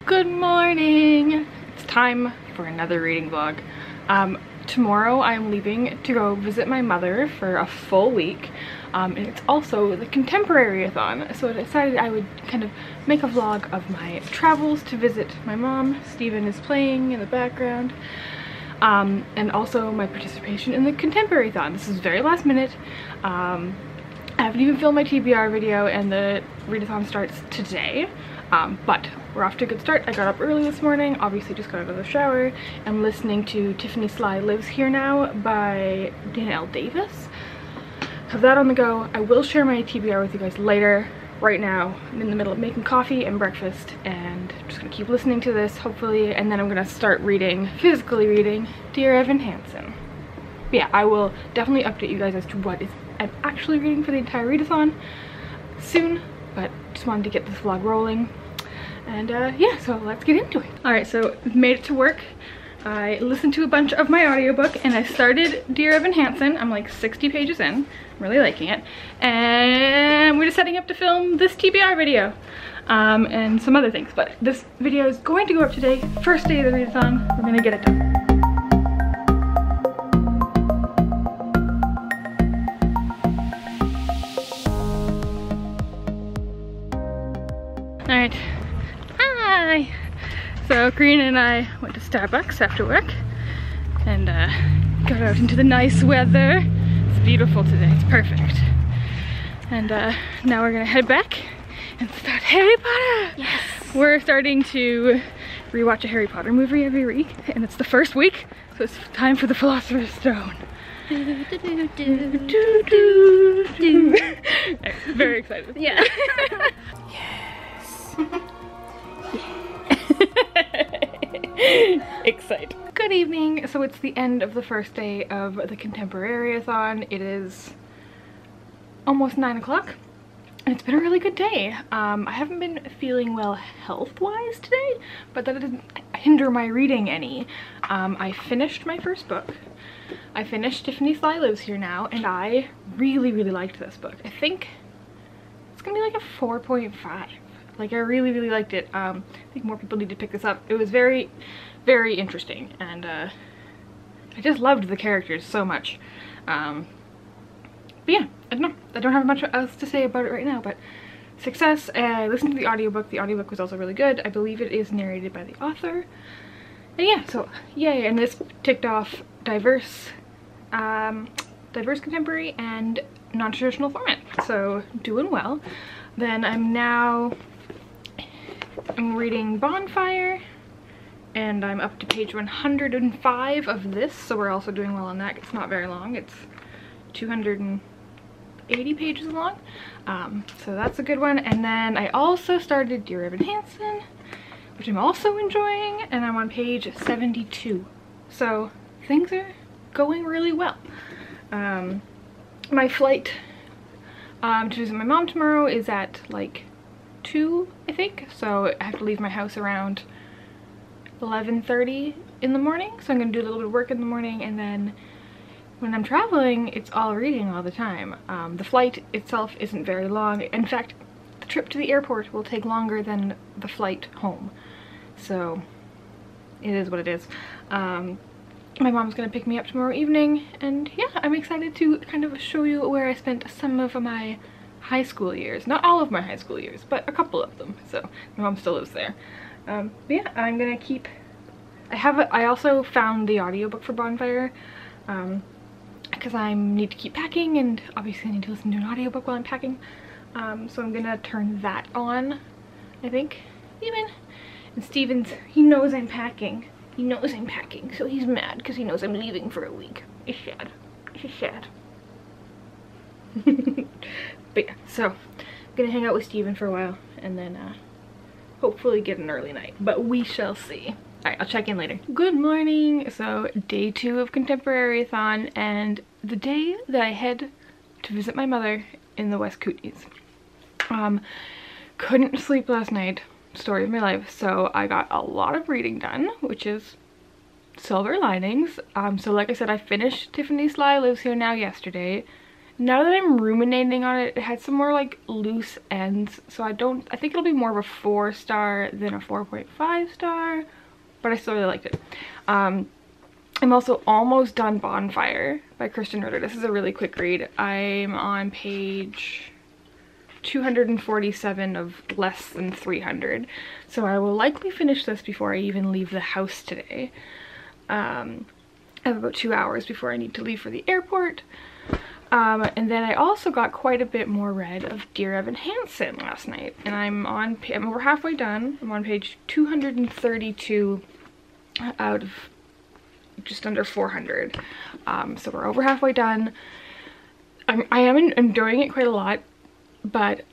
Good morning! It's time for another reading vlog. Tomorrow I'm leaving to go visit my mother for a full week. And it's also the Contemporary-a-thon, so I decided I would kind of make a vlog of my travels to visit my mom. Steven is playing in the background. And also my participation in the Contemporary-a-thon. This is very last minute. I haven't even filmed my TBR video, and the readathon starts today. But we're off to a good start. I got up early this morning, obviously just got out of the shower. I'm listening to Tiffany Sly Lives Here Now by Dana L. Davis. Have that on the go. I will share my TBR with you guys later. Right now, I'm in the middle of making coffee and breakfast, and I'm just gonna keep listening to this, hopefully, and then I'm gonna start reading, physically reading, Dear Evan Hansen. But yeah, I will definitely update you guys as to what I'm actually reading for the entire readathon soon, but just wanted to get this vlog rolling. And yeah, so let's get into it. Alright, so I've made it to work. I listened to a bunch of my audiobook and I started Dear Evan Hansen. I'm like 60 pages in. I'm really liking it. And we're just setting up to film this TBR video. And some other things. But this video is going to go up today. First day of the readathon. We're gonna get it done. Alright. Hi! So Karina and I went to Starbucks after work and got out into the nice weather. It's beautiful today, it's perfect. And now we're gonna head back and start Harry Potter! Yes! We're starting to rewatch a Harry Potter movie every week, and it's the first week, so it's time for the Philosopher's Stone. Very excited. Yeah. Yes. Excite. Good evening. So it's the end of the first day of the Contemporary-a-thon. It is almost 9 o'clock and it's been a really good day. I haven't been feeling well health-wise today, but that doesn't hinder my reading any. I finished my first book. I finished Tiffany Sly Lives Here Now, and I really liked this book. I think it's gonna be like a 4.5. Like, I really liked it. I think more people need to pick this up. It was very interesting, and I just loved the characters so much. But yeah, I don't know. I don't have much else to say about it right now, but success. I listened to the audiobook. The audiobook was also really good. I believe it is narrated by the author. And yeah, so yay. And this ticked off diverse contemporary and non-traditional format. So doing well. Then I'm reading Bonfire, and I'm up to page 105 of this, so we're also doing well on that. It's not very long, it's 280 pages long, so that's a good one. And then I also started Dear Evan Hansen, which I'm also enjoying, and I'm on page 72, so things are going really well. My flight to visit my mom tomorrow is at like 2, I think, so I have to leave my house around 11:30 in the morning, so I'm gonna do a little bit of work in the morning, and then when I'm traveling it's all reading all the time. The flight itself isn't very long. In fact, the trip to the airport will take longer than the flight home, so it is what it is. My mom's gonna pick me up tomorrow evening, and yeah, I'm excited to kind of show you where I spent some of my high school years. Not all of my high school years, but a couple of them. So my mom still lives there. But yeah, I'm gonna keep... I also found the audiobook for Bonfire, because I need to keep packing, and obviously I need to listen to an audiobook while I'm packing. So I'm gonna turn that on, I think, even. And Steven's, he knows I'm packing. He knows I'm packing, so he's mad because he knows I'm leaving for a week. It's sad. It's sad. But yeah, so I'm gonna hang out with Steven for a while, and then hopefully get an early night, but we shall see. Alright, I'll check in later. Good morning. So day 2 of Contemporary-a-thon, and the day that I head to visit my mother in the West Kootenays. Couldn't sleep last night. Story of my life. So I got a lot of reading done, which is silver linings. So like I said, I finished Tiffany Sly Lives Here Now yesterday, now that I'm ruminating on it, it had some more like loose ends, so I think it'll be more of a 4-star than a 4.5 star, but I still really liked it. I'm also almost done Bonfire by Kristen Ritter. This is a really quick read. I'm on page 247 of less than 300, so I will likely finish this before I even leave the house today. I have about 2 hours before I need to leave for the airport. And then I also got quite a bit more read of Dear Evan Hansen last night, and I'm over halfway done. I'm on page 232 out of just under 400. So we're over halfway done. I am enjoying it quite a lot, but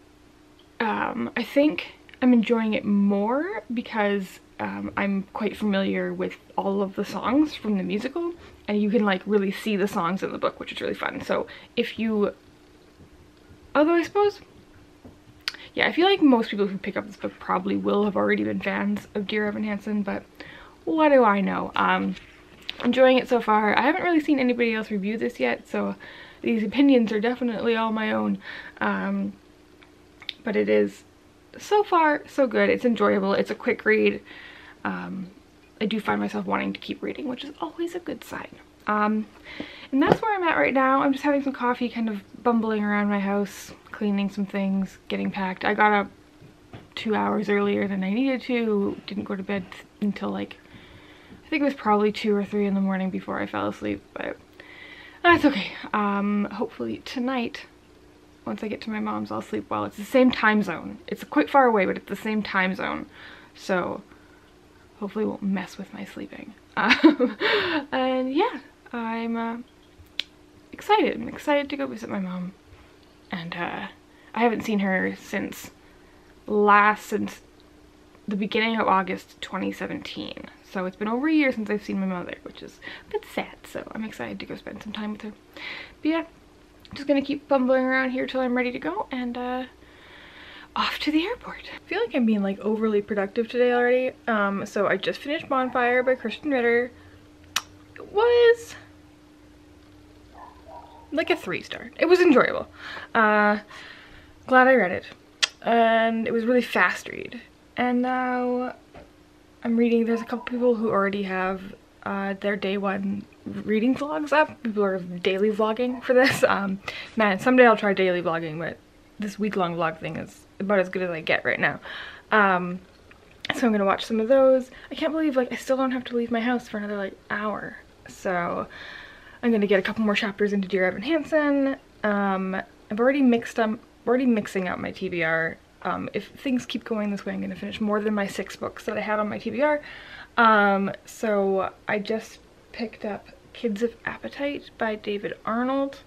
I think I'm enjoying it more because I'm quite familiar with all of the songs from the musical, and you can like really see the songs in the book, which is really fun. So if you, although I suppose, yeah, I feel like most people who pick up this book probably will have already been fans of Dear Evan Hansen, but what do I know? Enjoying it so far. I haven't really seen anybody else review this yet, so these opinions are definitely all my own. But it is so far so good. It's enjoyable. It's a quick read. I do find myself wanting to keep reading, which is always a good sign. And that's where I'm at right now. I'm just having some coffee, kind of bumbling around my house, cleaning some things, getting packed. I got up 2 hours earlier than I needed to. Didn't go to bed until like, I think it was probably 2 or 3 in the morning before I fell asleep, but that's okay. Hopefully tonight, once I get to my mom's, I'll sleep well. It's the same time zone. It's quite far away, but it's the same time zone. So hopefully it won't mess with my sleeping. And yeah, I'm excited. I'm excited to go visit my mom. And I haven't seen her since the beginning of August 2017. So it's been over a year since I've seen my mother, which is a bit sad. So I'm excited to go spend some time with her. But yeah, I'm just gonna keep bumbling around here till I'm ready to go, and off to the airport. I feel like I'm being like overly productive today already. So I just finished Bonfire by Kristen Ritter. It was like a 3-star. It was enjoyable. Glad I read it. And it was a really fast read. And now I'm reading, there's a couple people who already have their day one reading vlogs up. People are daily vlogging for this. Man, someday I'll try daily vlogging, but this week-long vlog thing is about as good as I get right now. So I'm gonna watch some of those. I can't believe like I still don't have to leave my house for another like hour. So I'm gonna get a couple more chapters into Dear Evan Hansen. I've already mixing out my TBR. If things keep going this way, I'm gonna finish more than my 6 books that I had on my TBR. So I just picked up Kids of Appetite by David Arnold.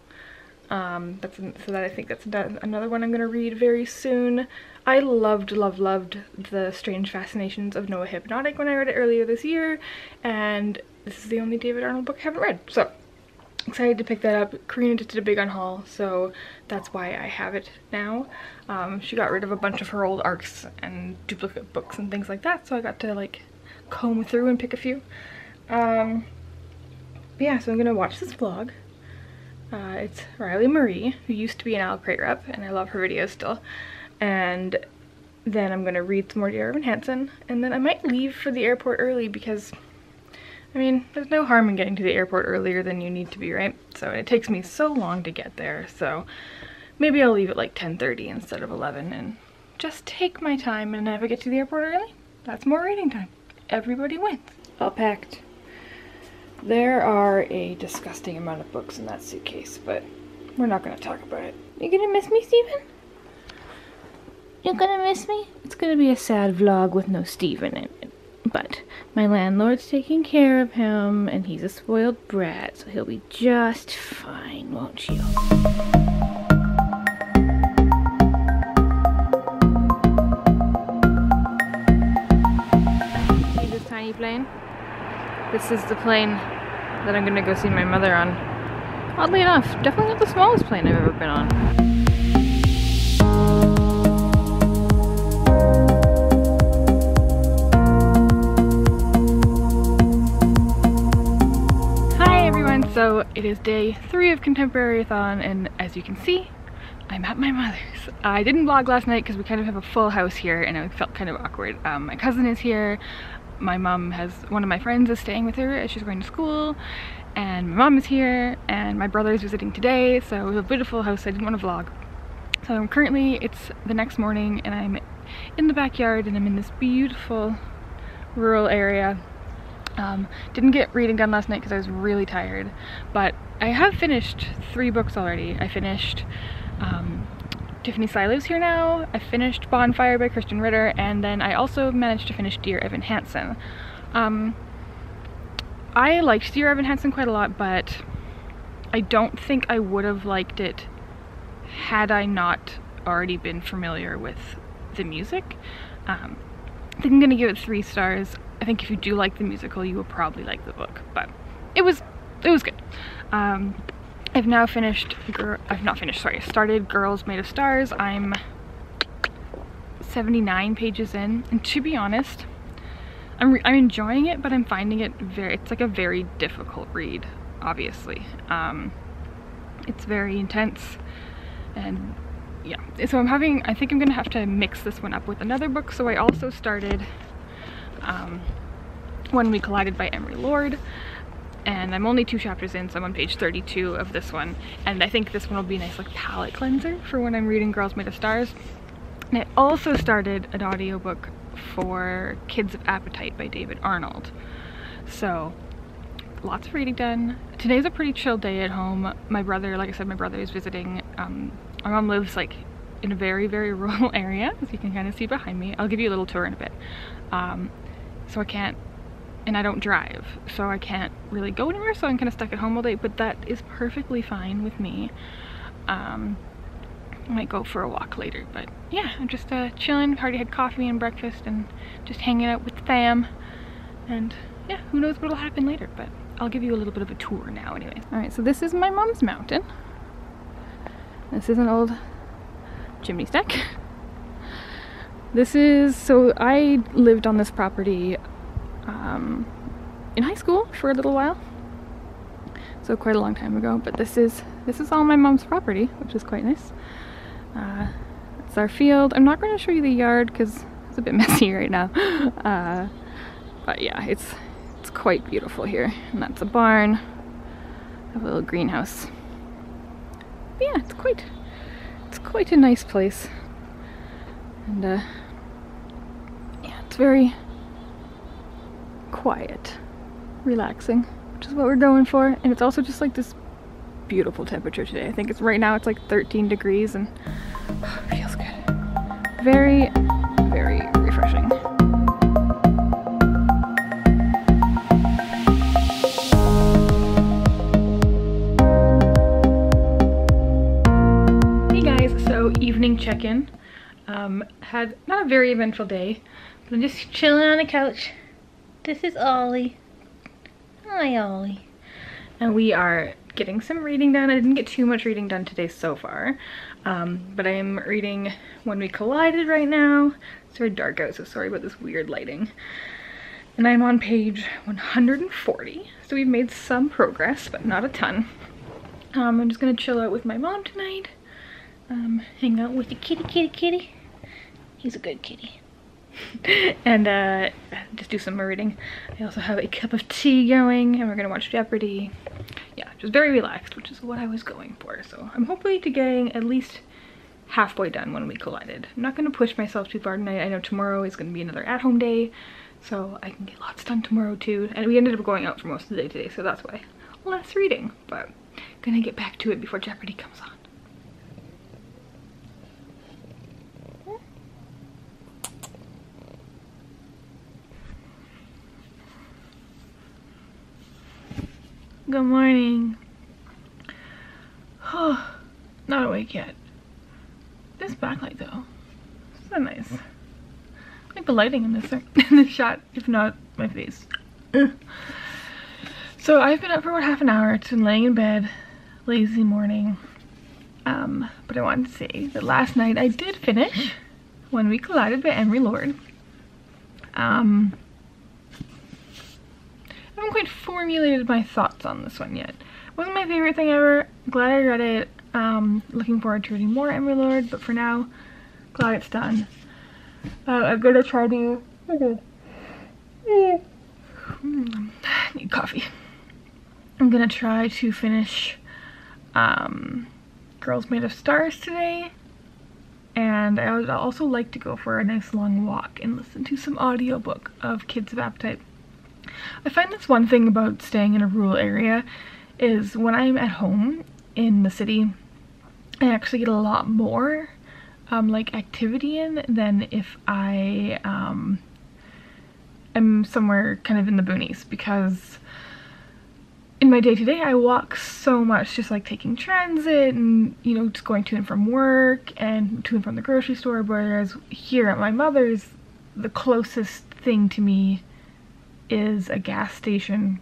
So I think that's another one I'm gonna read very soon. I loved The Strange Fascinations of Noah Hypnotic when I read it earlier this year, and this is the only David Arnold book I haven't read. So excited to pick that up. Karina just did a big unhaul, so that's why I have it now. She got rid of a bunch of her old ARCs and duplicate books and things like that, so I got to like comb through and pick a few. But yeah, so I'm gonna watch this vlog. It's Riley Marie, who used to be an OwlCrate rep, and I love her videos still. And then I'm gonna read some more Dear Evan Hansen, and then I might leave for the airport early because, I mean, there's no harm in getting to the airport earlier than you need to be, right? So it takes me so long to get there, so maybe I'll leave at like 10:30 instead of 11 and just take my time, and if I get to the airport early, that's more reading time. Everybody wins. All packed. There are a disgusting amount of books in that suitcase, but we're not gonna talk about it. You gonna miss me, Steven? You gonna miss me? It's gonna be a sad vlog with no Steven in it. But my landlord's taking care of him, and he's a spoiled brat, so he'll be just fine, won't you? See this tiny plane? This is the plane that I'm gonna go see my mother on. Oddly enough, definitely not the smallest plane I've ever been on. Hi everyone, so It is day 3 of Contemporary-a-thon, and as you can see, I'm at my mother's. I didn't vlog last night because we kind of have a full house here and it felt kind of awkward. My cousin is here, my mom has, one of my friends is staying with her as she's going to school, and my mom is here, and my brother is visiting today, so it was a beautiful house. I didn't want to vlog. So currently it's the next morning and I'm in the backyard and I'm in this beautiful rural area. Didn't get reading done last night because I was really tired, but I have finished 3 books already. I finished Tiffany Sy Lives Here Now, I finished Bonfire by Kristen Ritter, and then I also managed to finish Dear Evan Hansen. I liked Dear Evan Hansen quite a lot, but I don't think I would have liked it had I not already been familiar with the music. I think I'm gonna give it 3 stars. I think if you do like the musical, you will probably like the book, but it was good. I've now finished, started Girls Made of Stars. I'm 79 pages in, and to be honest, I'm enjoying it, but I'm finding it it's like a very difficult read, obviously. It's very intense, and yeah, so I think I'm gonna have to mix this one up with another book. So I also started When We Collided by Emery Lord, and I'm only 2 chapters in, so I'm on page 32 of this one, and I think this one will be a nice like palette cleanser for when I'm reading Girls Made of Stars. And I also started an audiobook for Kids of Appetite by David Arnold. So lots of reading done. Today's a pretty chill day at home. My brother, like I said, my brother is visiting. Our mom lives like in a very, very rural area, as you can kind of see behind me. I'll give you a little tour in a bit. So I can't, and I don't drive, so I can't really go anywhere, so I'm kind of stuck at home all day, but that is perfectly fine with me. I might go for a walk later, but yeah, I'm just chilling. Already had coffee and breakfast and just hanging out with the fam, and yeah, who knows what'll happen later, but I'll give you a little bit of a tour now anyway. Alright, so this is my mom's mountain. This is an old chimney stack. This is, so I lived on this property in high school for a little while, so quite a long time ago, but this is all my mom's property, which is quite nice. It's our field. I'm not going to show you the yard because it's a bit messy right now, but yeah, it's quite beautiful here, and that's a barn. I have a little greenhouse. But yeah, it's quite a nice place, and yeah, it's very quiet, relaxing, which is what we're going for. And it's also just like this beautiful temperature today. I think it's right now it's like 13 degrees and it feels good. Very, very refreshing. Hey guys, so evening check-in. Had not a very eventful day, but I'm just chilling on the couch. This is Ollie. Hi, Ollie. And we are getting some reading done. I didn't get too much reading done today so far, but I am reading When We Collided right now. It's very dark out, so sorry about this weird lighting. And I'm on page 140, so we've made some progress, but not a ton. I'm just gonna chill out with my mom tonight. Hang out with the kitty. He's a good kitty. And just do some more reading. I also have a cup of tea going, and we're gonna watch Jeopardy. Yeah, just very relaxed, which is what I was going for. So I'm hopefully to getting at least halfway done When We Collided. I'm not gonna push myself too far tonight. I know tomorrow is gonna be another at-home day, so I can get lots done tomorrow too. And we ended up going out for most of the day today, so that's why less reading. But gonna get back to it before Jeopardy comes on. Good morning. Oh, not awake yet. This backlight though, so nice. I like the lighting in this shot, if not my face. Ugh. So I've been up for about half an hour. It's been laying in bed, lazy morning. But I wanted to say that last night I did finish When We Collided by Emery Lord. I haven't quite formulated my thoughts on this one yet, Wasn't my favorite thing ever. Glad I read it. Looking forward to reading more Emery Lord, but for now, glad it's done. I'm gonna try to... need coffee. I'm gonna try to finish Girls Made of Stars today. And I would also like to go for a nice long walk and listen to some audiobook of Kids of Appetite. I find this one thing about staying in a rural area is when I'm at home in the city, I actually get a lot more like activity in than if I am somewhere kind of in the boonies, because in my day-to-day I walk so much, just like taking transit and, you know, just going to and from work and to and from the grocery store, whereas here at my mother's, the closest thing to me is a gas station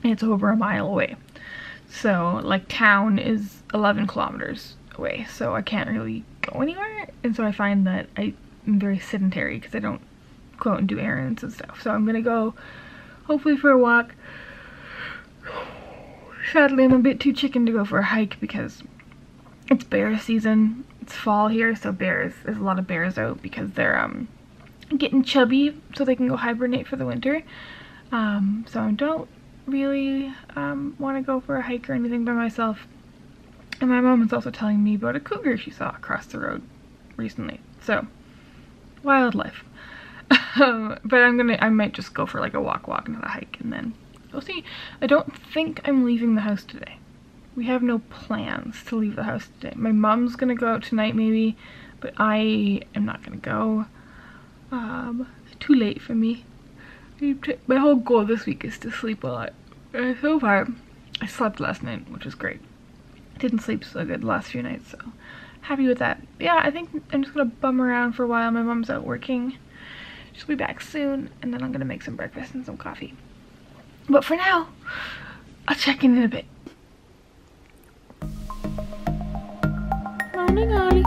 and it's over a mile away. So like town is 11 kilometers away, so I can't really go anywhere, and so I find that I'm very sedentary because I don't go out and do errands and stuff. So I'm gonna go hopefully for a walk. Sadly, I'm a bit too chicken to go for a hike because it's bear season. It's fall here, so there's a lot of bears out because they're getting chubby so they can go hibernate for the winter. So I don't really want to go for a hike or anything by myself. And my mom is also telling me about a cougar she saw across the road recently. So, wildlife. But I might just go for like a walk, not a hike, and then we'll see. I don't think I'm leaving the house today. We have no plans to leave the house today. My mom's gonna go out tonight maybe, but I am not gonna go. Too late for me. My whole goal this week is to sleep a lot. So far, I slept last night, which was great. Didn't sleep so good the last few nights, so happy with that. Yeah, I think I'm just gonna bum around for a while. My mom's out working. She'll be back soon, and then I'm gonna make some breakfast and some coffee. But for now, I'll check in a bit. Morning, Ollie.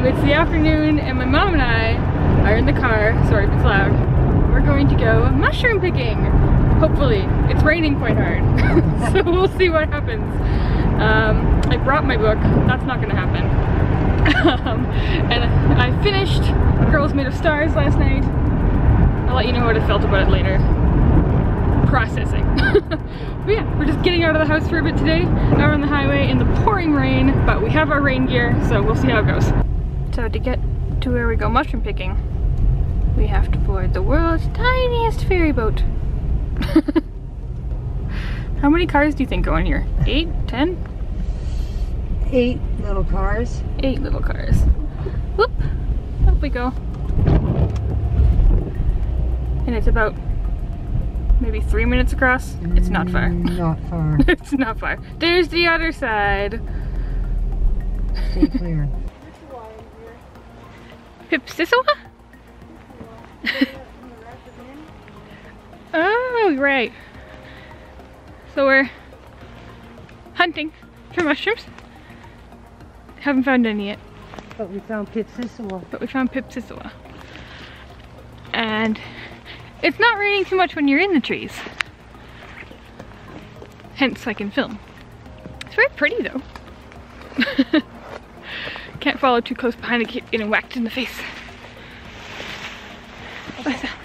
It's the afternoon and my mom and I are in the car, sorry if it's loud. We're going to go mushroom picking, hopefully. It's raining quite hard, so we'll see what happens. I brought my book, that's not gonna happen. And I finished Girls Made of Stars last night. I'll let you know what I felt about it later. Processing. But yeah, we're just getting out of the house for a bit today, out on the highway in the pouring rain, but we have our rain gear, so we'll see how it goes. So to get to where we go mushroom picking, we have to board the world's tiniest ferry boat. How many cars do you think go in here? 8? 10? 8 little cars. 8 little cars. Whoop! Up we go. And it's about maybe 3 minutes across. It's not far. Not far. It's not far. There's the other side. Stay clear. Pipsiswa? Oh, right. So we're hunting for mushrooms. Haven't found any yet. But we found Pipsissewa. And it's not raining too much when you're in the trees. Hence I can film. It's very pretty though. Can't follow too close behind and keep getting whacked in the face. What's that?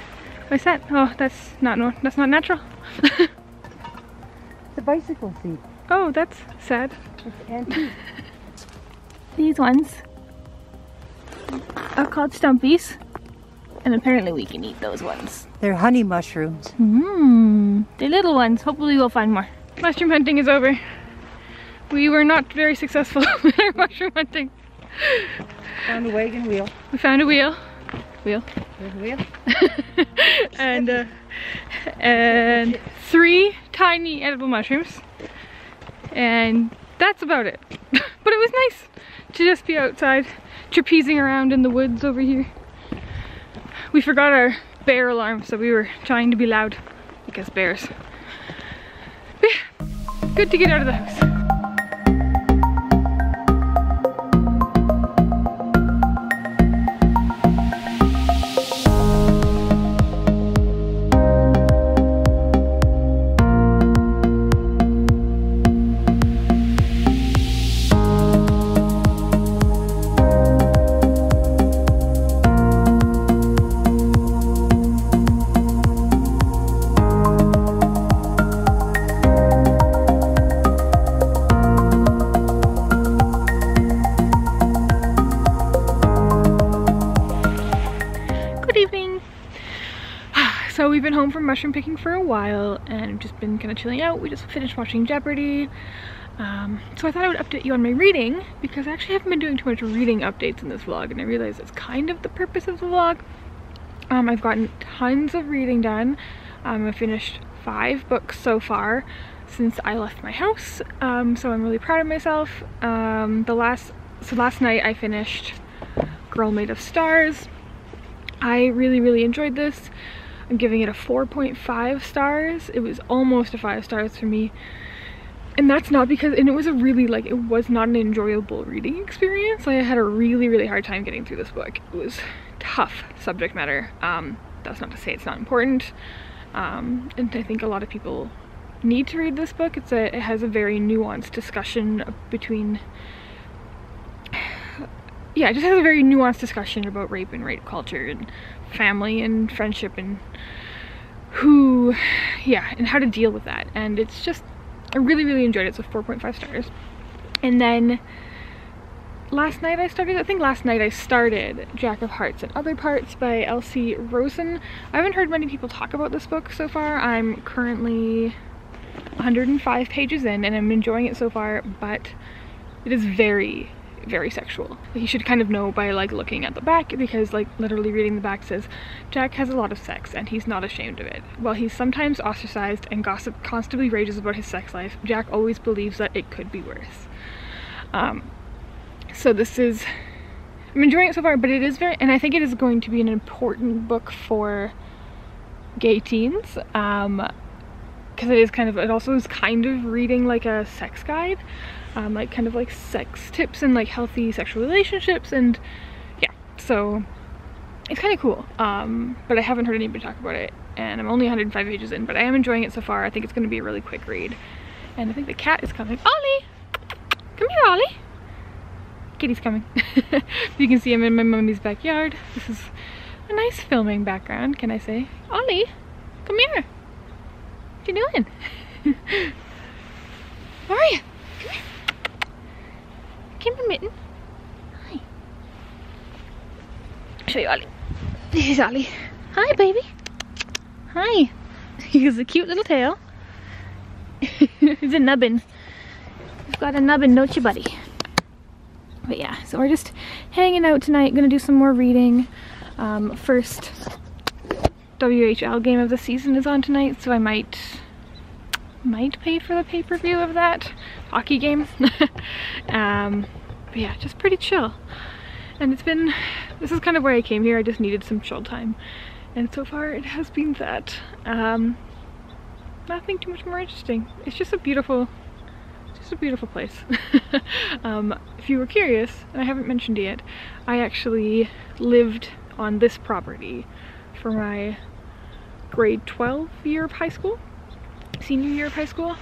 What's that? Oh, that's not natural. It's a bicycle seat. Oh, that's sad. It's antique. These ones are called stumpies. And apparently we can eat those ones. They're honey mushrooms. They're little ones. Hopefully we'll find more. Mushroom hunting is over. We were not very successful in our mushroom hunting. Found a wagon wheel. We found a wheel. There's a wheel. and 3 tiny edible mushrooms. And that's about it. But it was nice to just be outside, trapezing around in the woods over here. We forgot our bear alarm, so we were trying to be loud because bears. But yeah, good to get out of the house. So we've been home from mushroom picking for a while and just been kind of chilling out. We just finished watching Jeopardy. So I thought I would update you on my reading because I actually haven't been doing too much reading updates in this vlog, and I realize it's kind of the purpose of the vlog. I've gotten tons of reading done. I've finished 5 books so far since I left my house, so I'm really proud of myself. Last night I finished Girl Made of Stars. I really enjoyed this. I'm giving it a 4.5 stars. It was almost a 5 stars for me. And that's not because, and it was a really, like, it was not an enjoyable reading experience. Like, I had a really hard time getting through this book. It was tough subject matter. That's not to say it's not important. And I think a lot of people need to read this book. It has a very nuanced discussion between, yeah, it just has a very nuanced discussion about rape and rape culture and family and friendship and and how to deal with that. And it's just, I really enjoyed it, so 4.5 stars. And then last night I started Jack of Hearts and Other Parts by Elsie Rosen. I haven't heard many people talk about this book so far. I'm currently 105 pages in and I'm enjoying it so far, but it is very sexual. You should kind of know by like looking at the back, because like literally reading the back says Jack has a lot of sex and he's not ashamed of it. While he's sometimes ostracized and gossip constantly rages about his sex life, Jack always believes that it could be worse. So this is, I'm enjoying it so far, but it is and I think it is going to be an important book for gay teens, because it also is kind of reading like a sex guide. Like kind of like sex tips and like healthy sexual relationships, and yeah, so it's kind of cool. But I haven't heard anybody talk about it, and I'm only 105 pages in, but I am enjoying it so far. I think it's going to be a really quick read, and I think the cat is coming. Ollie! Come here, Ollie! Kitty's coming. You can see him in my mummy's backyard. This is a nice filming background, can I say? Ollie! Come here! What you doing? Where are you? Come here. Come here, Mitten. Hi. I'll show you Ollie. This is Ollie. Hi, baby. Hi. He has a cute little tail. He's a nubbin. You've got a nubbin, don't you, buddy? But yeah, so we're just hanging out tonight. Gonna do some more reading. First WHL game of the season is on tonight, so I might pay for the pay-per-view of that hockey game. But yeah, just pretty chill. And this is kind of where I came here. I just needed some chill time, and so far it has been that. Nothing too much more interesting. It's just a beautiful a beautiful place. If you were curious, and I haven't mentioned it yet, I actually lived on this property for my grade 12 year of high school, senior year of high school,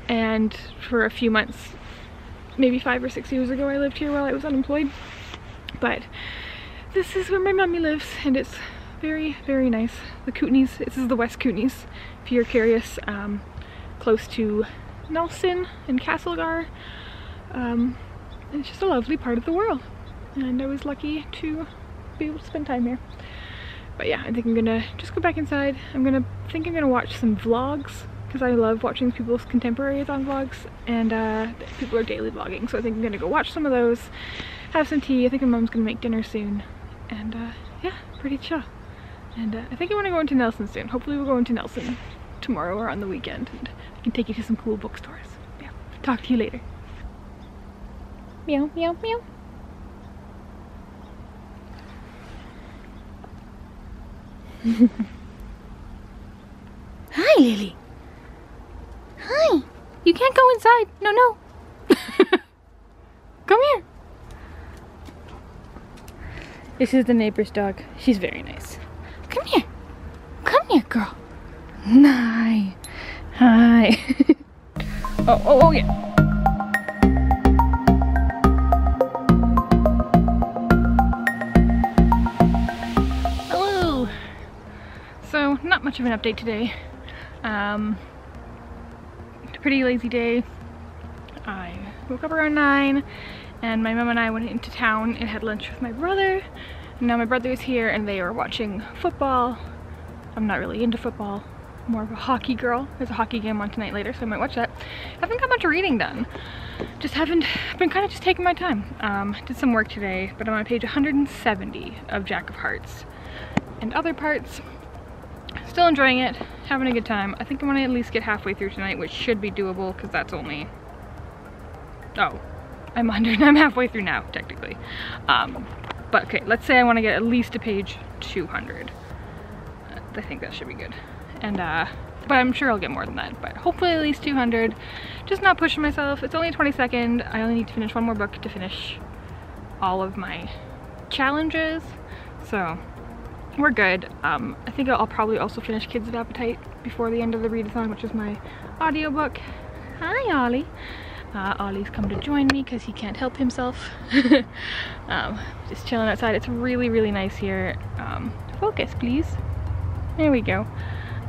and for a few months, maybe 5 or 6 years ago, I lived here while I was unemployed. But this is where my mommy lives, and it's very, very nice. The Kootenays, this is the West Kootenays, if you're curious, close to Nelson and Castlegar. It's just a lovely part of the world, and I was lucky to be able to spend time here. But yeah, I think I'm gonna just go back inside. I'm gonna watch some vlogs, because I love watching people's Contemporary-a-thon vlogs, and people are daily vlogging, so I think I'm gonna go watch some of those, have some tea. I think my mom's gonna make dinner soon, and yeah, pretty chill. And I think I want to go into Nelson soon. Hopefully we'll go into Nelson tomorrow or on the weekend, and I can take you to some cool bookstores. Yeah, talk to you later. Meow, meow, meow. Hi, Lily. Hi. You can't go inside. No, no. Come here. This is the neighbor's dog. She's very nice. Come here. Come here, girl. Hi. Hi. Oh, yeah. Hello. So, not much of an update today. Pretty lazy day. I woke up around 9, and my mom and I went into town and had lunch with my brother. And now my brother is here, and they are watching football. I'm not really into football, more of a hockey girl. There's a hockey game on tonight later, so I might watch that. Haven't got much reading done. Just haven't been kind of just taking my time. Did some work today, but I'm on page 170 of Jack of Hearts. And other parts, still enjoying it, having a good time. I think I want to at least get halfway through tonight, which should be doable, because that's only, oh, I'm halfway through now, technically. But okay, let's say I want to get at least to page 200. I think that should be good. And but I'm sure I'll get more than that, but hopefully at least 200. Just not pushing myself. It's only 22nd. I only need to finish one more book to finish all of my challenges, so we're good. I think I'll probably also finish Kids of Appetite before the end of the readathon, which is my audiobook. Hi, Ollie. Ollie's come to join me because he can't help himself. Just chilling outside. It's really, really nice here. Focus, please. There we go.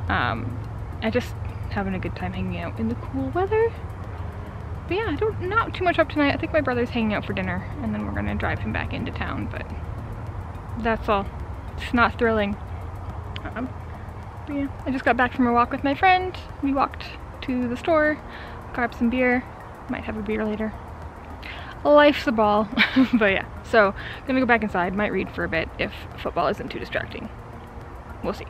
I just having a good time hanging out in the cool weather. But yeah, not too much up tonight. I think my brother's hanging out for dinner, and then we're gonna drive him back into town, but that's all. It's not thrilling. But yeah, I just got back from a walk with my friend. We walked to the store, grabbed some beer. Might have a beer later. Life's a ball. But yeah, so gonna go back inside, might read for a bit if football isn't too distracting. We'll see.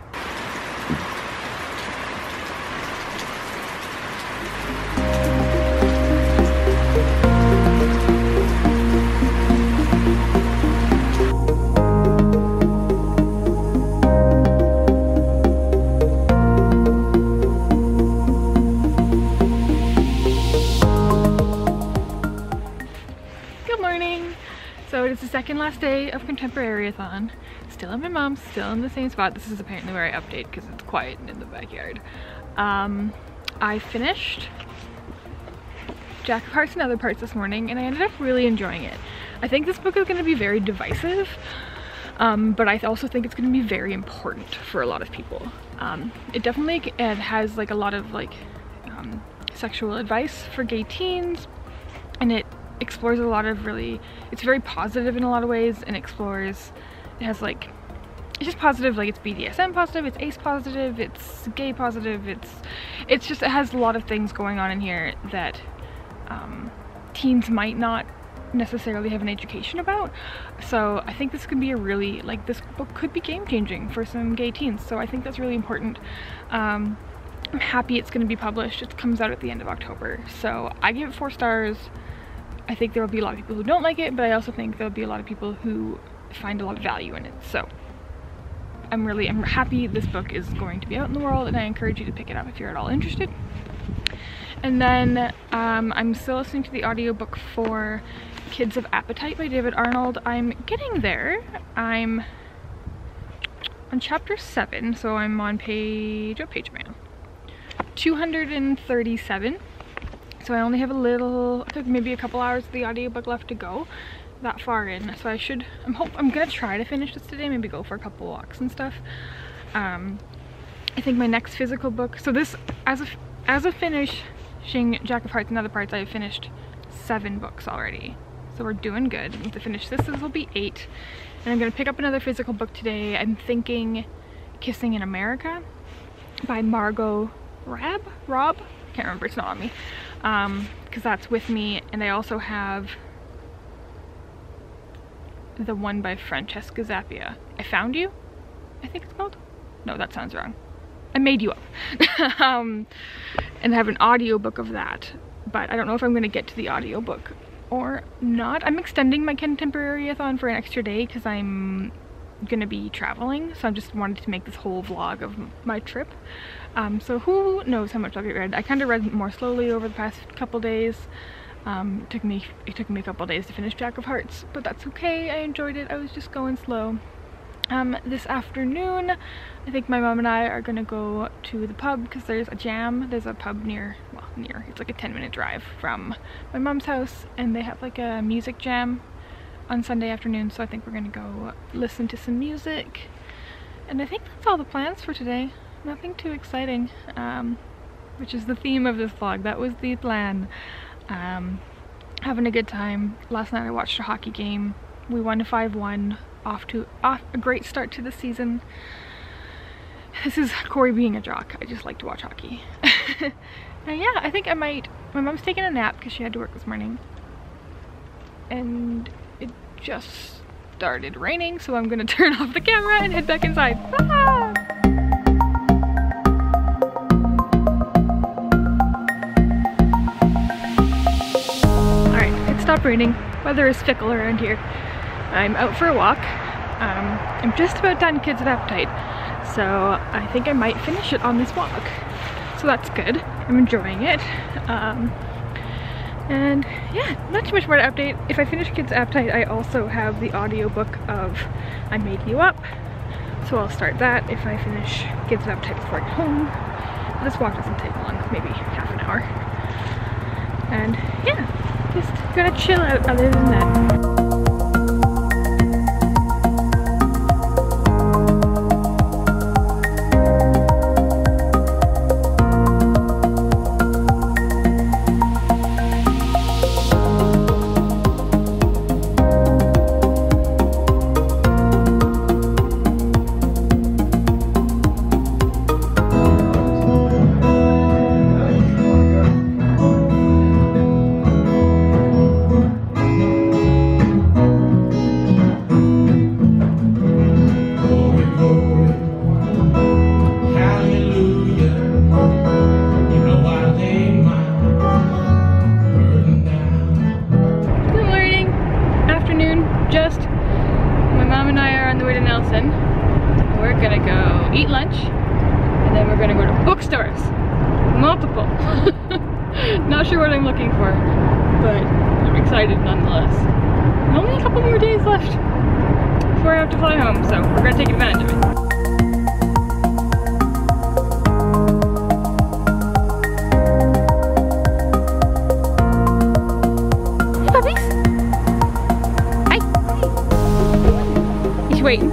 So it is the second last day of Contemporary-a-thon. Still at my mom's, still in the same spot. This is apparently where I update because it's quiet in the backyard. I finished Jack of Hearts and Other Parts this morning, and I ended up really enjoying it. I think this book is going to be very divisive, but I also think it's going to be very important for a lot of people. It definitely has like a lot of like sexual advice for gay teens, and it explores a lot of it's very positive in a lot of ways, and it has like, it's just positive, like it's BDSM positive, it's ace positive, it's gay positive, it has a lot of things going on in here that teens might not necessarily have an education about. So I think this could be a really, like, this book could be game-changing for some gay teens, so I think that's really important. I'm happy it's going to be published. It comes out at the end of October, so I give it 4 stars. I think there will be a lot of people who don't like it, but I also think there'll be a lot of people who find a lot of value in it. So I'm happy this book is going to be out in the world, and I encourage you to pick it up if you're at all interested. And then I'm still listening to the audiobook for Kids of Appetite by David Arnold. I'm getting there. I'm on chapter 7, so I'm on page, what page am I on? 237. So I only have a little, I think maybe a couple hours of the audiobook left to go, that far in. So I'm gonna try to finish this today, maybe go for a couple walks and stuff. I think my next physical book, so this, as of finishing Jack of Hearts and Other Parts, I have finished 7 books already. So we're doing good. I need to finish this will be 8. And I'm gonna pick up another physical book today. I'm thinking Kissing in America by Margot Robb? Can't remember, it's not on me. Because that's with me, and I also have the one by Francesca Zappia. I Found You, I think it's called? No, that sounds wrong. I Made You Up. And I have an audiobook of that, but I don't know if I'm gonna get to the audiobook or not. I'm extending my Contemporary-a-thon for an extra day because I'm gonna be traveling, so I just wanted to make this whole vlog of my trip. So who knows how much I'll get read. I kind of read more slowly over the past couple days. It took me a couple days to finish Jack of Hearts, but that's okay. I enjoyed it. I was just going slow. This afternoon, I think my mom and I are gonna go to the pub because there's a jam. There's a pub near, it's like a 10-minute drive from my mom's house, and they have like a music jam on Sunday afternoon, so I think we're gonna go listen to some music. And I think that's all the plans for today. Nothing too exciting, which is the theme of this vlog. That was the plan. Having a good time. Last night I watched a hockey game. We won 5-1. Off a great start to the season. This is Cori being a jock. I just like to watch hockey. And yeah, I think my mom's taking a nap because she had to work this morning. And it just started raining, so I'm gonna turn off the camera and head back inside. Ah! Alright, it stopped raining. Weather is fickle around here. I'm out for a walk. I'm just about done Kids of Appetite, so I think I might finish it on this walk. So that's good. I'm enjoying it. And yeah, not too much more to update. If I finish Kids of Appetite, I also have the audiobook of I Made You Up, so I'll start that if I finish Kids of Appetite before I get home. This walk doesn't take long, maybe half an hour. And yeah, just gonna chill out other than that. We're gonna go eat lunch, and then we're gonna go to bookstores. Multiple. Not sure what I'm looking for, but I'm excited nonetheless. Only a couple more days left before I have to fly home, so we're gonna take advantage of it. Waiting.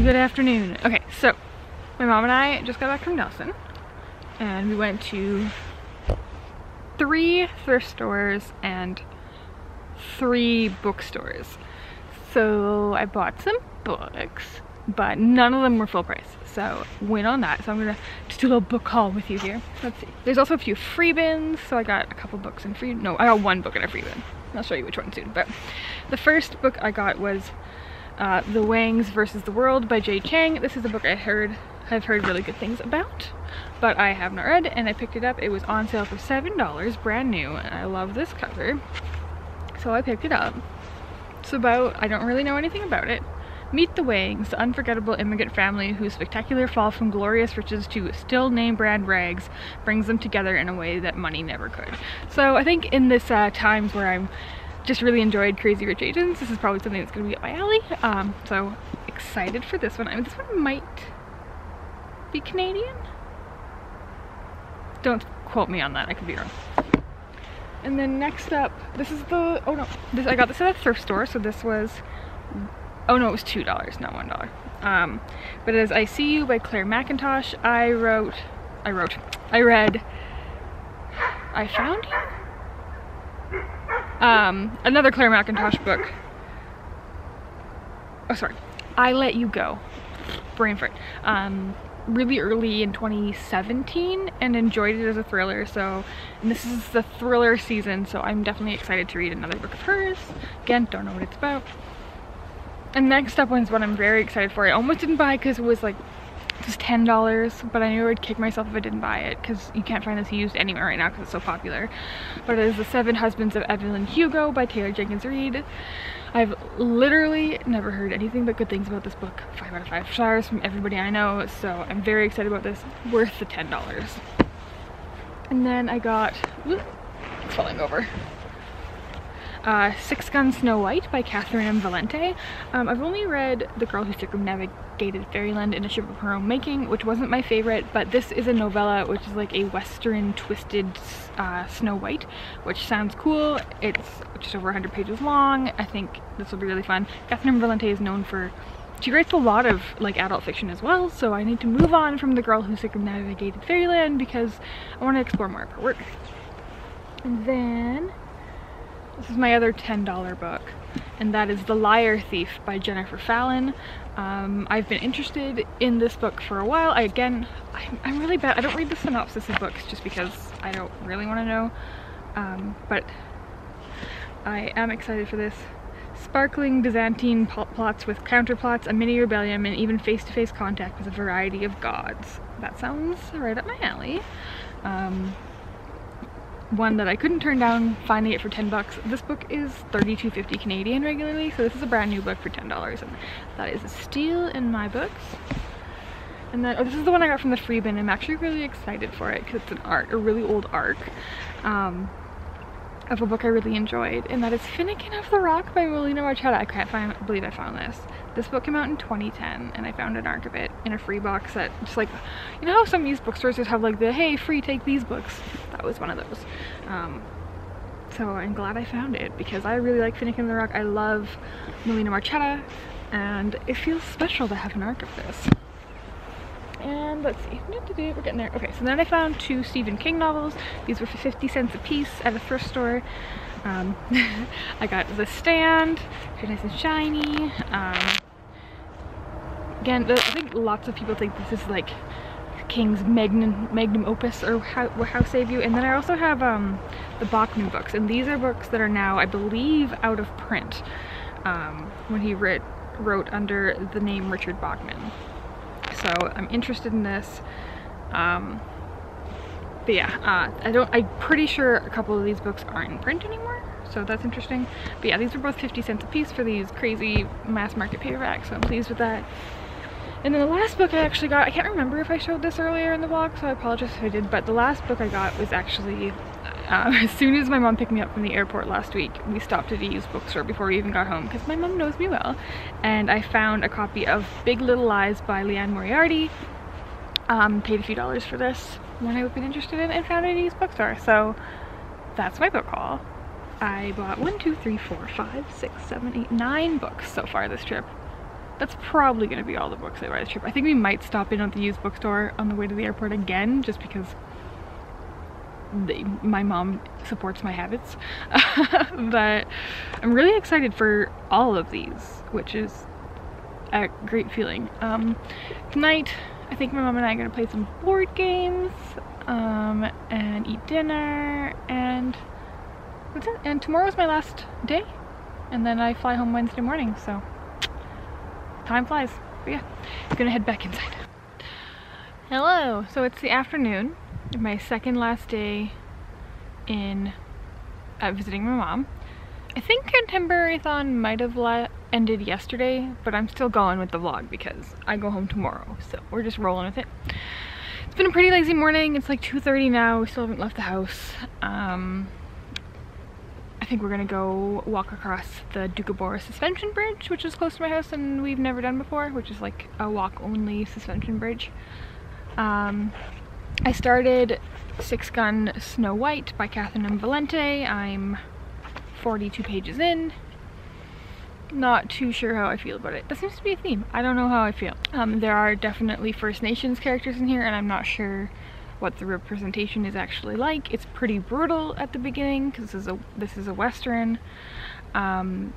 Good afternoon. Okay, so my mom and I just got back from Nelson and we went to 3 thrift stores and 3 bookstores. So I bought some books, but none of them were full price. So win on that. So I'm gonna just do a little book haul with you here. Let's see. There's also a few free bins. So I got a couple books in free. No, I got 1 book in a free bin. I'll show you which one soon. But the first book I got was The Wangs versus the World by Jay Chang. This is a book I've heard really good things about, but I have not read, and I picked it up. It was on sale for $7, brand new, and I love this cover. So I picked it up. It's about, I don't really know anything about it. Meet the Wangs, the unforgettable immigrant family whose spectacular fall from glorious riches to still name brand rags brings them together in a way that money never could. So I think in this times where I'm just really enjoyed Crazy Rich Asians, this is probably something that's going to be up my alley. So excited for this one. I mean, this one might be Canadian. Don't quote me on that, I could be wrong. And then next up, this is the, oh no, this, I got this at a thrift store, so this was, oh no, it was $2, not $1. But it is I See You by Claire McIntosh. I read I Found You? Another Claire McIntosh book. Oh, sorry. I Let You Go. Brain fart. Really early in 2017 and enjoyed it as a thriller. So, and this is the thriller season, so I'm definitely excited to read another book of hers. Again, don't know what it's about. And next up one's one I'm very excited for. I almost didn't buy because it was like, it was $10, but I knew I'd kick myself if I didn't buy it because you can't find this used anywhere right now because it's so popular. But it is The 7 Husbands of Evelyn Hugo by Taylor Jenkins Reid. I've literally never heard anything but good things about this book. 5 out of 5 stars from everybody I know, so I'm very excited about this. Worth the $10. And then I got, whoop, it's falling over. 6 Gun Snow White by Catherine M. Valente. I've only read The Girl Who Circumnavigated Fairyland in a Ship of Her Own Making, which wasn't my favorite, but this is a novella which is like a western twisted Snow White, which sounds cool. It's just over 100 pages long. I think this will be really fun. Catherine M. Valente is known for, she writes a lot of like adult fiction as well, so I need to move on from The Girl Who Circumnavigated Fairyland because I want to explore more of her work. And then this is my other $10 book, and that is The Liar Thief by Jennifer Fallon. I've been interested in this book for a while. I'm really bad. I don't read the synopsis of books just because I don't really want to know, but I am excited for this. Sparkling Byzantine plots with counterplots, a mini rebellion, and even face-to-face contact with a variety of gods. That sounds right up my alley. One that I couldn't turn down finding it for $10. This book is $32.50 Canadian regularly, so this is a brand new book for $10, and that is a steal in my books. And then, oh, this is the one I got from the free bin. I'm actually really excited for it because it's a really old arc of a book I really enjoyed, and that is Finnegan of the Rock by Melina Marchetta. I can't believe I found this. This book came out in 2010, and I found an arc of it in a free box set. Just like, you know how some of these bookstores just have like the, hey, free, take these books? That was one of those. So I'm glad I found it because I really like Finnegan of the Rock. I love Melina Marchetta, and it feels special to have an arc of this. And let's see, we're getting there. Okay, so then I found 2 Stephen King novels. These were for 50 cents a piece at a thrift store. I got The Stand, very nice and shiny. Again, I think lots of people think this is like King's magnum opus, or how save you. And then I also have the Bachman books, and these are books that are now, I believe, out of print when he wrote under the name Richard Bachman. So I'm interested in this. But yeah, I'm pretty sure a couple of these books aren't in print anymore, so that's interesting. But yeah, these were both 50 cents a piece for these crazy mass market paperbacks, so I'm pleased with that. And then the last book I actually got, I can't remember if I showed this earlier in the vlog, so I apologize if I did, but the last book I got was actually, as soon as my mom picked me up from the airport last week, we stopped at a used bookstore before we even got home, because my mom knows me well, and I found a copy of Big Little Lies by Leanne Moriarty. Paid a few dollars for this, one I've been interested in, and found it at a used bookstore, so that's my book haul. I bought 1, 2, 3, 4, 5, 6, 7, 8, 9 books so far this trip. that's probably going to be all the books I buy this trip. I think we might stop in at the used bookstore on the way to the airport again, just because my mom supports my habits. But I'm really excited for all of these, which is a great feeling. Tonight, I think my mom and I are going to play some board games, and eat dinner, and that's it. And tomorrow's my last day, and then I fly home Wednesday morning, so time flies. But yeah, I'm gonna head back inside. Hello! So it's the afternoon, my second last day in visiting my mom. I think Contemporary-a-thon might have ended yesterday, but I'm still going with the vlog because I go home tomorrow, so we're just rolling with it. It's been a pretty lazy morning. It's like 2:30 now. We still haven't left the house. I think we're gonna go walk across the Doukhobora suspension bridge, which is close to my house and we've never done before, which is like a walk-only suspension bridge. I started Six Gun Snow White by Catherine M. Valente. I'm 42 pages in. Not too sure how I feel about it. That seems to be a theme. I don't know how I feel. There are definitely First Nations characters in here, and I'm not sure what the representation is actually like. It's pretty brutal at the beginning because this is a Western. And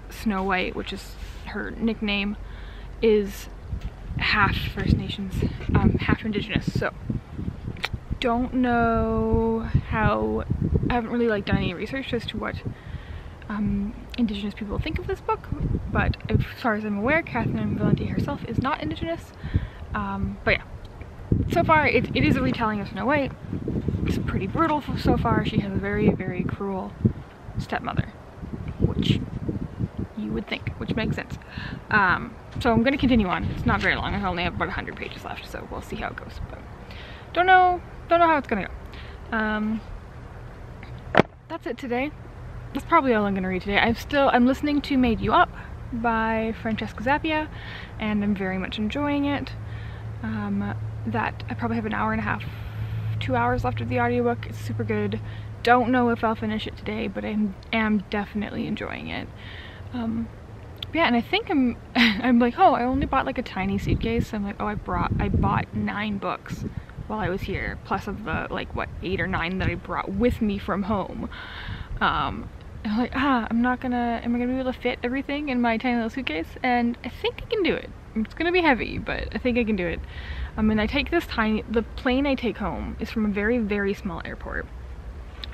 Snow White, which is her nickname, is half First Nations, half Indigenous. So don't know how. I haven't really done any research as to what Indigenous people think of this book, but as far as I'm aware, Catherine M. Valente herself is not Indigenous. But yeah, so far it is a retelling of Snow White. It's pretty brutal so far. She has a very, very cruel stepmother, which you would think, which makes sense. So I'm gonna continue on. It's not very long. I only have about 100 pages left, so we'll see how it goes. But don't know how it's gonna go. That's it today. That's probably all I'm gonna read today. I'm listening to Made You Up by Francesca Zappia, and I'm very much enjoying it. That I probably have an hour and a half, 2 hours left of the audiobook. It's super good. Don't know if I'll finish it today, but I am definitely enjoying it. Yeah, and I think I'm like, oh, I only bought like a tiny suitcase. I'm like, oh, I bought 9 books while I was here, plus of the like what 8 or 9 that I brought with me from home. And I'm like, am I gonna be able to fit everything in my tiny little suitcase? And I think I can do it. It's gonna be heavy, but I think I can do it. And I take the plane I take home is from a very, very small airport.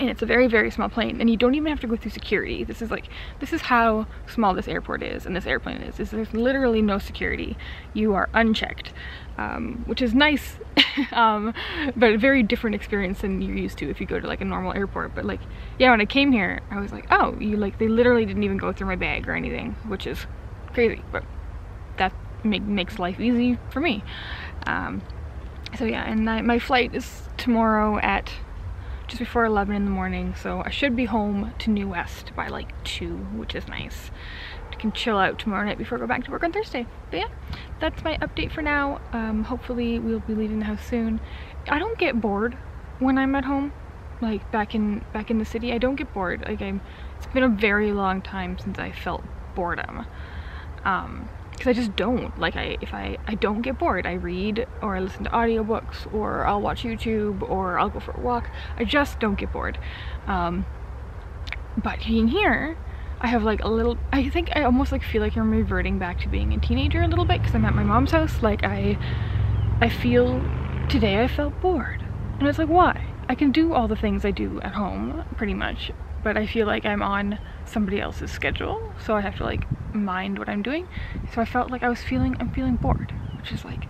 And it's a very, very small plane, and you don't even have to go through security. This is how small this airport is, and this airplane is. There's literally no security. You are unchecked, which is nice, but a very different experience than you're used to if you go to like a normal airport. But like, yeah, when I came here, I was like, oh, they literally didn't even go through my bag or anything, which is crazy, but that makes life easy for me. So yeah, and my flight is tomorrow at just before 11 in the morning, so I should be home to New West by like 2, which is nice. I can chill out tomorrow night before I go back to work on Thursday. But yeah, that's my update for now. Hopefully we'll be leaving the house soon. I don't get bored when I'm at home, like back in the city. I don't get bored. Like it's been a very long time since I felt boredom. Because I just don't. Like if I don't get bored. I read, or I listen to audiobooks, or I'll watch YouTube, or I'll go for a walk. I just don't get bored. But being here, I have like a little, I think I almost like feel like I'm reverting back to being a teenager a little bit, because I'm at my mom's house. Like I feel, today I felt bored. And it's like, why? I can do all the things I do at home, pretty much. But I feel like I'm on somebody else's schedule, so I have to like mind what I'm doing. So I felt like I'm feeling bored, which is like,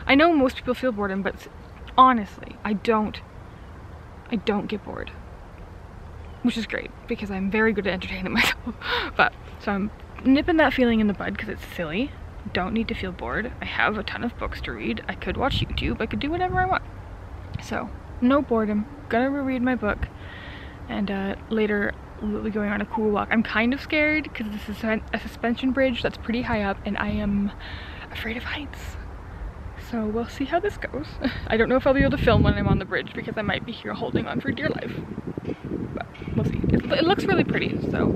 I know most people feel boredom, but honestly, I don't get bored, which is great because I'm very good at entertaining myself. But so I'm nipping that feeling in the bud because it's silly. Don't need to feel bored. I have a ton of books to read. I could watch YouTube. I could do whatever I want. So no boredom. Gonna reread my book. And later we'll be going on a cool walk. I'm kind of scared because this is a suspension bridge that's pretty high up, and I am afraid of heights. So we'll see how this goes. I don't know if I'll be able to film when I'm on the bridge because I might be here holding on for dear life. But we'll see. It looks really pretty, so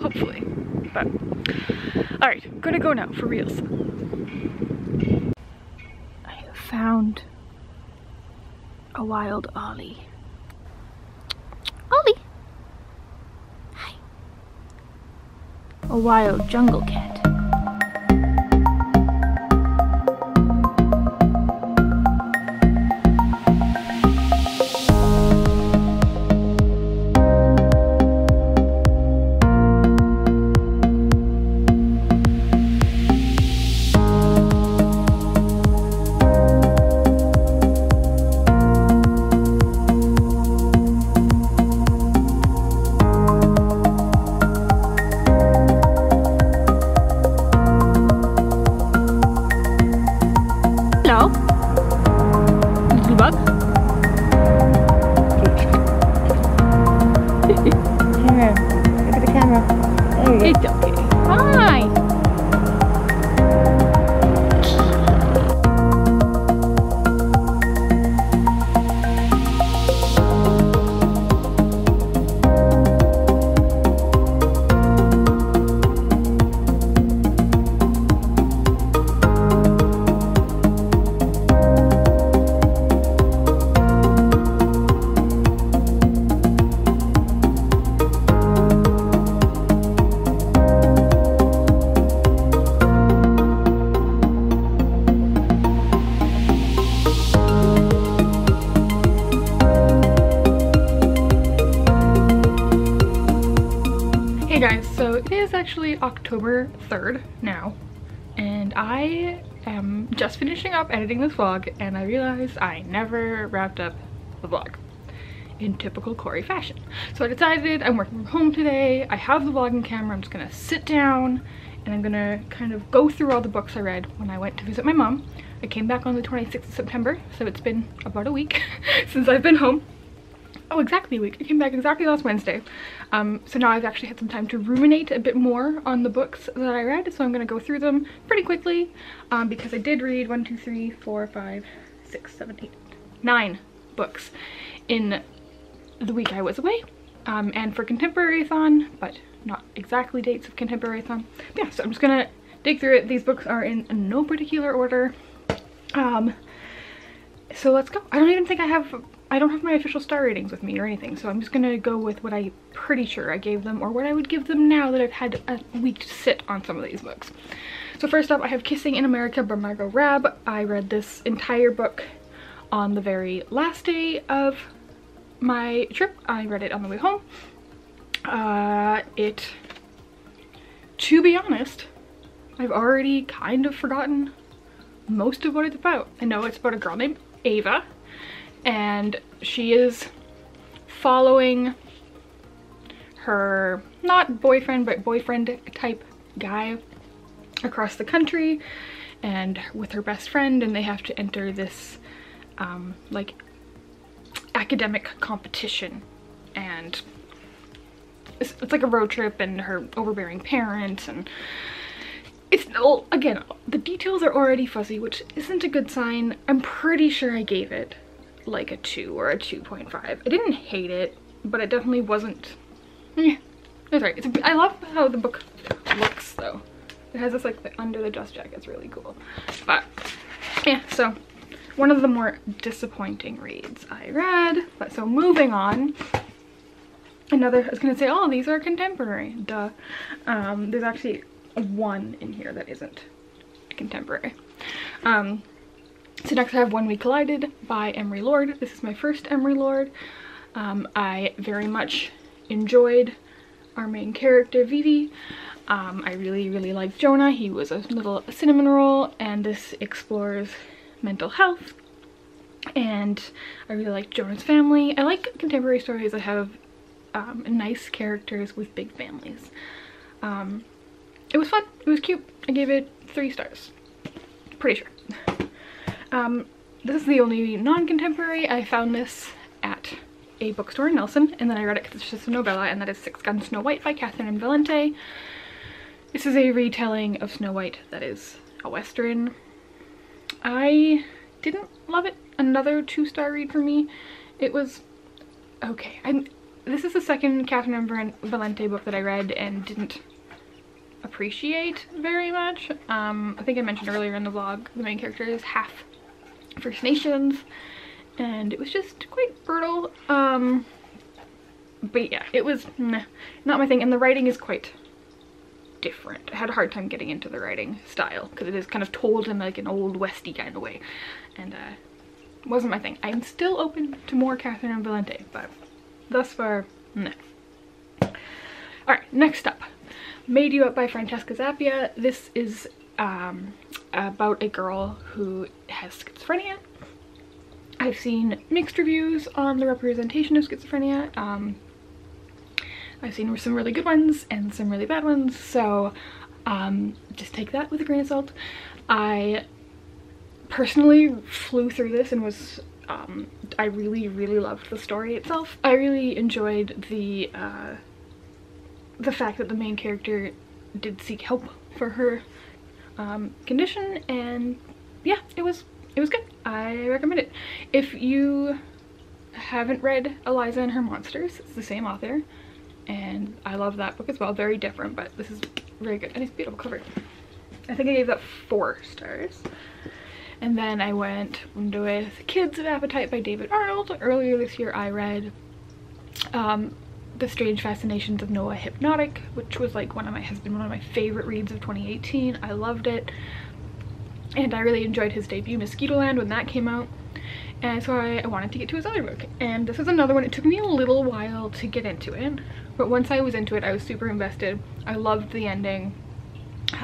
hopefully. But Alright, I'm gonna go now for reals. I have found a wild Ollie. Ollie! Hi. A wild jungle cat. Hello, little bug. Here, look at the camera. There you It's okay. Hi. Hey guys, so it is actually October 3rd now, and I am just finishing up editing this vlog, and I realized I never wrapped up the vlog in typical Cori fashion. So I decided I'm working from home today. I have the vlogging camera. I'm just gonna sit down and I'm gonna kind of go through all the books I read when I went to visit my mom. I came back on the 26th of September, so it's been about a week since I've been home. Oh, exactly a week. I came back exactly last Wednesday. So now I've actually had some time to ruminate a bit more on the books that I read, so I'm going to go through them pretty quickly because I did read 1, 2, 3, 4, 5, 6, 7, 8, 9 books in the week I was away, and for Contemporary-a-thon, but not exactly dates of Contemporary-a-thon. But yeah, so I'm just going to dig through it. These books are in no particular order. So let's go. I don't have my official star ratings with me or anything, so I'm just gonna go with what I'm pretty sure I gave them, or what I would give them now that I've had a week to sit on some of these books. So first up, I have Kissing in America by Margot Rabb. I read this entire book on the very last day of my trip. I read it on the way home. To be honest, I've already kind of forgotten most of what it's about. I know it's about a girl named Ava, and she is following her not boyfriend but boyfriend type guy across the country and with her best friend, and they have to enter this like academic competition, and it's like a road trip, and her overbearing parents, and it's, well, again, the details are already fuzzy, which isn't a good sign. I'm pretty sure I gave it like a 2 or a 2.5. I didn't hate it, but it definitely wasn't, yeah, it's right. I love how the book looks though. It has this like under the dust jacket, it's really cool. But yeah, so one of the more disappointing reads I read. But so moving on, another, I was gonna say, oh, these are contemporary, duh. There's actually one in here that isn't contemporary. So next I have When We Collided by Emery Lord. This is my first Emery Lord. I very much enjoyed our main character, Vivi. I really liked Jonah. He was a little cinnamon roll, and this explores mental health. And I really liked Jonah's family. I like contemporary stories that have nice characters with big families. It was fun. It was cute. I gave it 3 stars. Pretty sure. This is the only non-contemporary. I found this at a bookstore in Nelson, and then I read it because it's just a novella, and that is Six Gun Snow White by Catherine Valente. This is a retelling of Snow White that is a Western. I didn't love it. Another 2-star read for me. It was okay. This is the second Catherine Valente book that I read and didn't appreciate very much. I think I mentioned earlier in the vlog, the main character is half First Nations, and it was just quite brutal. But yeah, it was not my thing, and the writing is quite different. I had a hard time getting into the writing style because it is kind of told in like an old westy kind of way, and wasn't my thing. I'm still open to more Catherine and Valente, but thus far, no. Alright, next up, Made You Up by Francesca Zappia. This is about a girl who has schizophrenia. I've seen mixed reviews on the representation of schizophrenia. I've seen some really good ones and some really bad ones, so just take that with a grain of salt. I personally flew through this and was I really loved the story itself. I really enjoyed the fact that the main character did seek help for her condition, and yeah, it was good. I recommend it. If you haven't read Eliza and Her Monsters, it's the same author, and I love that book as well. Very different, but this is very good, and it's a beautiful cover. I think I gave that 4 stars. And then I went with Kids of Appetite by David Arnold. Earlier this year I read The Strange Fascinations of Noah Hypnotic, which was like has been one of my favorite reads of 2018. I loved it, and I really enjoyed his debut Mosquitoland when that came out, and so I wanted to get to his other book. And this is another one. It took me a little while to get into it, but once I was into it I was super invested. I loved the ending.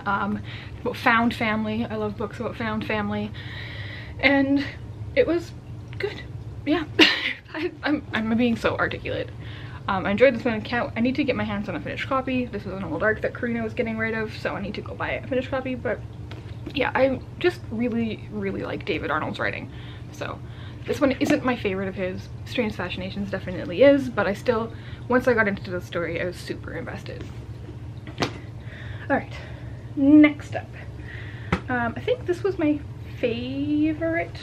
About found family. I love books about found family, and it was good. Yeah. I'm being so articulate. I enjoyed this one. I need to get my hands on a finished copy. This was an old arc that Karina was getting rid of, so I need to go buy a finished copy. But yeah, I just really like David Arnold's writing. So this one isn't my favorite of his. Strange Fascinations definitely is, but I still, once I got into the story, I was super invested. Alright, next up. I think this was my favorite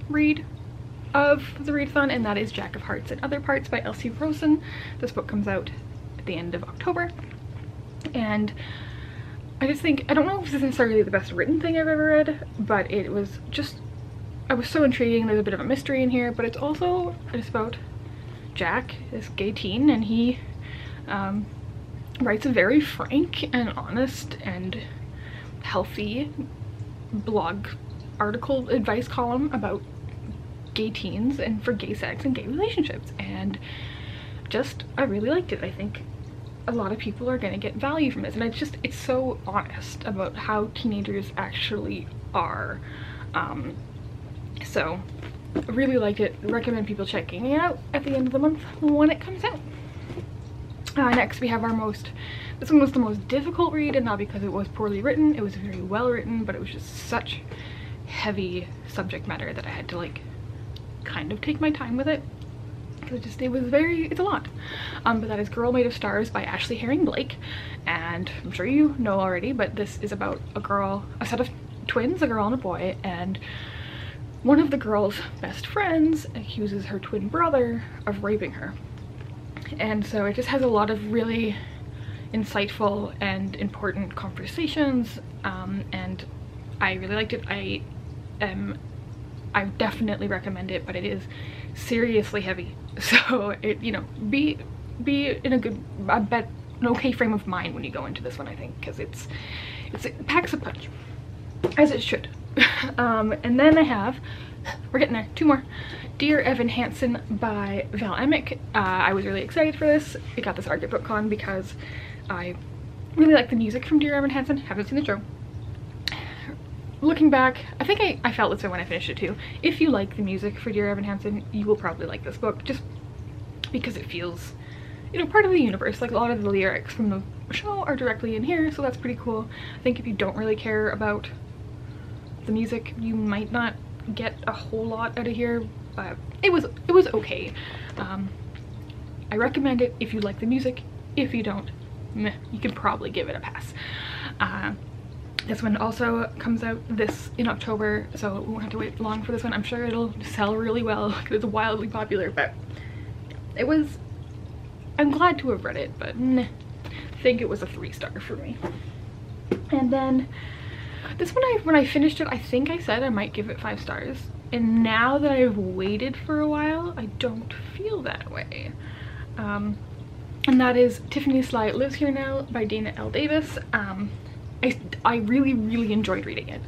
read of the readathon, and that is Jack of Hearts and Other Parts by Elsie Rosen. This book comes out at the end of October, and I just think, I don't know if this is necessarily the best written thing I've ever read, but it was just, I was so intriguing. There's a bit of a mystery in here, but it's also just about Jack, this gay teen, and he writes a very frank and honest and healthy blog article advice column about gay teens and for gay sex and gay relationships, and just, I really liked it. I think a lot of people are gonna get value from this, and it's so honest about how teenagers actually are. So I really liked it. Recommend people checking it out at the end of the month when it comes out. Next we have this one was the most difficult read, and not because it was poorly written. It was very well written, but it was just such heavy subject matter that I had to like kind of take my time with it. It's a lot. But that is Girl Made of Stars by Ashley Herring Blake, and I'm sure you know already, but this is about a set of twins, a girl and a boy, and one of the girl's best friends accuses her twin brother of raping her. And so it just has a lot of really insightful and important conversations, and I really liked it. I definitely recommend it, but it is seriously heavy, so it, you know, be in an okay frame of mind when you go into this one, I think, because it packs a punch, as it should. And then we're getting there, 2 more. Dear Evan Hansen by Val Emick. I was really excited for this. I got this art at BookCon because I really like the music from Dear Evan Hansen. Haven't seen the show. Looking back, I think I felt this way when I finished it too. If you like the music for Dear Evan Hansen, you will probably like this book, just because it feels, you know, part of the universe. Like, a lot of the lyrics from the show are directly in here, so that's pretty cool. I think if you don't really care about the music, you might not get a whole lot out of here, but it was okay. I recommend it if you like the music. If you don't, meh, you can probably give it a pass. This one also comes out in October, so we won't have to wait long for this one. I'm sure it'll sell really well because it's wildly popular, but I'm glad to have read it, but nah. think it was a 3-star for me. And then this one, when I finished it, I think I said I might give it 5 stars. And now that I've waited for a while, I don't feel that way. And that is Tiffany Sly Lives Here Now by Dana L. Davis. I really enjoyed reading it.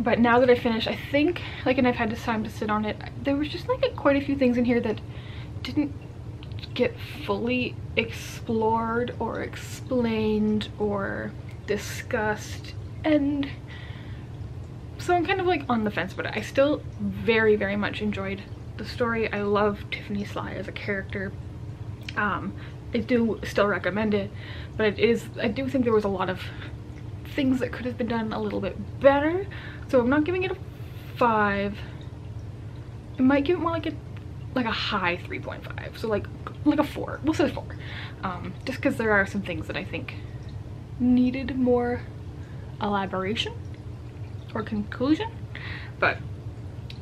But now that I finished, I think, like, and I've had this time to sit on it, there was just like quite a few things in here that didn't get fully explored or explained or discussed, and so I'm kind of like on the fence, but I still very much enjoyed the story. I love Tiffany Sly as a character. I do still recommend it, but I do think there was a lot of things that could have been done a little bit better, so I'm not giving it a 5. I might give it more like a high 3.5, so like a 4. We'll say 4, just because there are some things that I think needed more elaboration or conclusion, but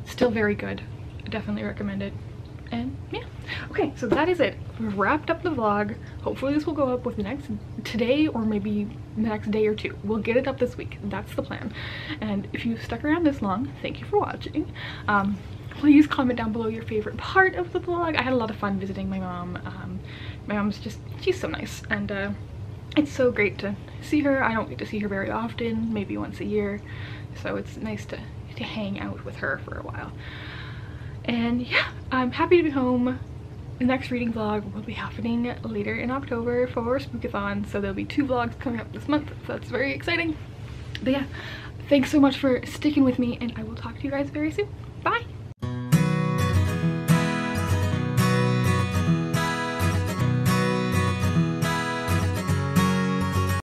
still very good. I definitely recommend it. And yeah, okay, so that is it. We've wrapped up the vlog. Hopefully this will go up with today or maybe the next day or 2. We'll get it up this week. That's the plan. And if you stuck around this long, thank you for watching. Please comment down below your favorite part of the vlog. I had a lot of fun visiting my mom. My mom's she's so nice, and it's so great to see her. I don't get to see her very often, maybe once a year, so it's nice to hang out with her for a while. And yeah, I'm happy to be home. The next reading vlog will be happening later in October for Spookathon, so there'll be 2 vlogs coming up this month, so that's very exciting. But yeah, thanks so much for sticking with me, and I will talk to you guys very soon. Bye!